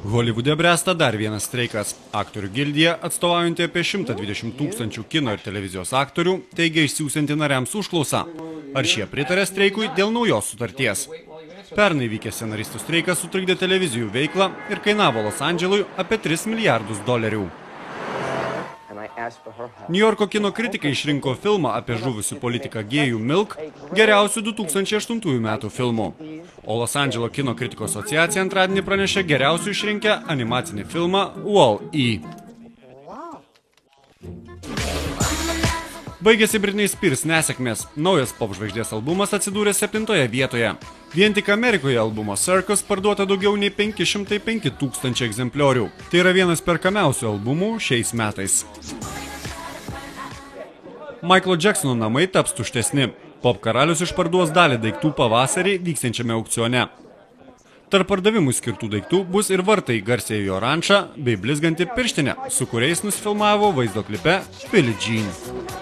Holivude bręsta dar vienas streikas. Aktorių gildija, atstovaujantį apie 120 tūkstančių kino ir televizijos aktorių, teigia išsiųsianti nariams užklausą. Ar šie pritarė streikui dėl naujos sutarties? Pernai vykęs scenaristų streikas sutrikdė televizijų veiklą ir kainavo Los Andželui apie $3 milijardus. Niujorko kino kritikai išrinko filmą apie žuvusių politiką gėjų Milk geriausių 2008 metų filmų. O Los Andželo kino kritikų asociacija antradienį pranešė geriausių išrinkę animacinį filmą Wall-E. Baigėsi Britney Spears nesėkmės. Naujas popžvaigždės albumas atsidūrė 7 vietoje. Vien tik Amerikoje albumo Circus parduota daugiau nei 505 000 egzempliorių. Tai yra vienas perkamiausių albumų šiais metais. Michaelo Jacksono namai taps tuštesni. Pop karalius išparduos dalį daiktų pavasarį vyksiančiame aukcione. Tarp pardavimų skirtų daiktų bus ir vartai garsėja jo rančą bei blizganti pirštinė, su kuriais nusifilmavo vaizdo klipe Billie Jean.